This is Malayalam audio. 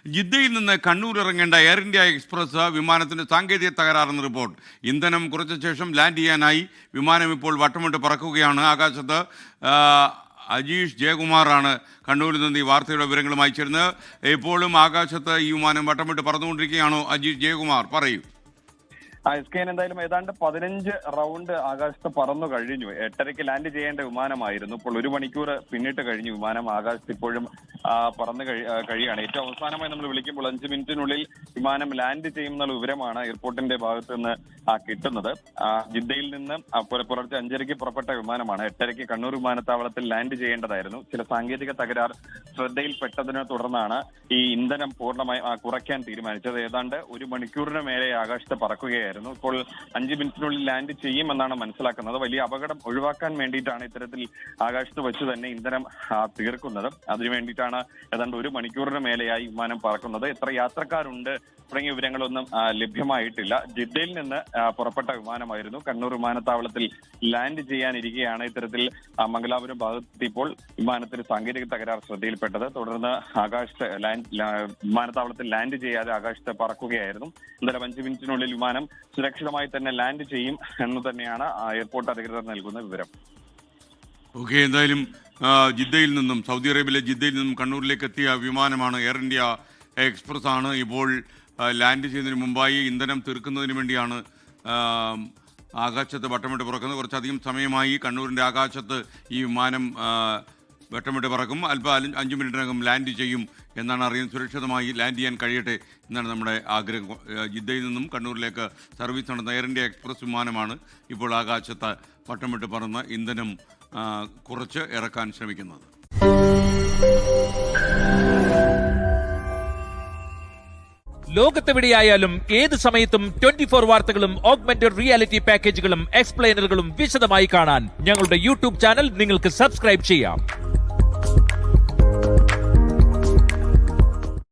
ജിദ്ദയിൽ നിന്ന് കണ്ണൂർ ഇറങ്ങേണ്ട എയർ ഇന്ത്യ എക്സ്പ്രസ് വിമാനത്തിന്റെ സാങ്കേതിക തകരാറെന്ന് റിപ്പോർട്ട്. ഇന്ധനം കുറച്ച ശേഷം ലാൻഡ് ചെയ്യാനായി വിമാനം ഇപ്പോൾ വട്ടമിട്ട് പറക്കുകയാണ്. ആകാശത്ത് അജീഷ് ജയകുമാറാണ് കണ്ണൂരിൽ നിന്ന് ഈ വാർത്തയുടെ വിവരങ്ങളുമായി ചേരുന്നത്. ഇപ്പോഴും ആകാശത്ത് ഈ വിമാനം വട്ടമിട്ട് പറന്നുകൊണ്ടിരിക്കുകയാണോ അജീഷ് ജയകുമാർ? പറയൂ. എസ്കെൻ എന്തായാലും ഏതാണ്ട് 15 റൗണ്ട് ആകാശത്ത് പറന്നു കഴിഞ്ഞു. 8:30 ലാൻഡ് ചെയ്യേണ്ട വിമാനമായിരുന്നു. ഇപ്പോൾ 1 മണിക്കൂർ പിന്നിട്ട് കഴിഞ്ഞു വിമാനം ആകാശത്ത് ഇപ്പോഴും പറന്ന് കഴിയാണ്. ഏറ്റവും അവസാനമായി നമ്മൾ വിളിക്കുമ്പോൾ 5 മിനിറ്റിനുള്ളിൽ വിമാനം ലാൻഡ് ചെയ്യുമെന്നുള്ള വിവരമാണ് എയർപോർട്ടിന്റെ ഭാഗത്ത് നിന്ന് കിട്ടുന്നത്. ജിദ്ദയിൽ നിന്ന് പുലർച്ചെ 5:30 പുറപ്പെട്ട വിമാനമാണ്. 8:30 കണ്ണൂർ വിമാനത്താവളത്തിൽ ലാൻഡ് ചെയ്യേണ്ടതായിരുന്നു. ചില സാങ്കേതിക തകരാർ ശ്രദ്ധയിൽപ്പെട്ടതിനെ തുടർന്നാണ് ഈ ഇന്ധനം പൂർണ്ണമായി കുറയ്ക്കാൻ തീരുമാനിച്ചത്. ഏതാണ്ട് 1 മണിക്കൂറിന് മേലെ ആകാശത്ത് പറക്കുകയായിരുന്നു. ഇപ്പോൾ 5 മിനിറ്റിനുള്ളിൽ ലാൻഡ് ചെയ്യുമെന്നാണ് മനസ്സിലാക്കുന്നത്. വലിയ അപകടം ഒഴിവാക്കാൻ വേണ്ടിയിട്ടാണ് ഇത്തരത്തിൽ ആകാശത്ത് വെച്ച് തന്നെ ഇന്ധനം തീർക്കുന്നത്. അതിനു വേണ്ടിയിട്ടാണ് ഏതാണ്ട് 1 മണിക്കൂറിന് മേലെയായി വിമാനം പറക്കുന്നത്. എത്ര യാത്രക്കാരുണ്ട് തുടങ്ങിയ വിവരങ്ങളൊന്നും ലഭ്യമായിട്ടില്ല. ജിദ്ദയിൽ നിന്ന് പുറപ്പെട്ട വിമാനമായിരുന്നു. കണ്ണൂർ വിമാനത്താവളത്തിൽ ലാൻഡ് ചെയ്യാനിരിക്കെയാണ് ഇത്തരത്തിൽ മംഗലാപുരം ഭാഗത്ത് ഇപ്പോൾ വിമാനത്തിന് സാങ്കേതിക തകരാർ ശ്രദ്ധയിൽപ്പെട്ടത്. തുടർന്ന് ആകാശത്ത് വിമാനത്താവളത്തിൽ ലാൻഡ് ചെയ്യാതെ ആകാശത്ത് പറക്കുകയായിരുന്നു. എന്തായാലും 5 മിനിറ്റിനുള്ളിൽ വിമാനം സുരക്ഷിതമായി തന്നെ ലാൻഡ് ചെയ്യും എന്ന് തന്നെയാണ് എയർപോർട്ട് അധികൃതർ നൽകുന്ന വിവരം. ഓക്കെ, എന്തായാലും ജിദ്ദയിൽ നിന്നും, സൗദി അറേബ്യയിലെ ജിദ്ദയിൽ നിന്നും കണ്ണൂരിലേക്ക് എത്തിയ വിമാനമാണ്. എയർ ഇന്ത്യ എക്സ്പ്രസ് ആണ്. ഇപ്പോൾ ലാൻഡ് ചെയ്യുന്നതിന് മുമ്പായി ഇന്ധനം തീർക്കുന്നതിന് വേണ്ടിയാണ് ആകാശത്ത് വട്ടമിട്ട് പറക്കുന്നത്. കുറച്ചധികം സമയമായി കണ്ണൂരിൻ്റെ ആകാശത്ത് ഈ വിമാനം വട്ടമിട്ട് പറക്കും. 5 മിനിറ്റിനകം ലാൻഡ് ചെയ്യും എന്നാണ് അറിയുന്നത്. സുരക്ഷിതമായി ലാൻഡ് ചെയ്യാൻ കഴിയട്ടെ എന്നാണ് നമ്മുടെ ആഗ്രഹം. ജിദ്ദയിൽ നിന്നും കണ്ണൂരിലേക്ക് സർവീസ് നടന്ന എയർ ഇന്ത്യ എക്സ്പ്രസ് വിമാനമാണ് ഇപ്പോൾ ആകാശത്ത് വട്ടമിട്ട് പറന്ന് ഇന്ധനം കുറച്ച് ഇറക്കാൻ ശ്രമിക്കുന്നത്. ലോകത്തെവിടെയായാലും ഏത് സമയത്തും 24 വാർത്തകളും ഓഗ്മെന്റഡ് റിയാലിറ്റി പാക്കേജുകളും എക്സ്പ്ലെയിനറുകളും വിശദമായി കാണാൻ ഞങ്ങളുടെ യൂട്യൂബ് ചാനൽ നിങ്ങൾക്ക് സബ്സ്ക്രൈബ് ചെയ്യാം.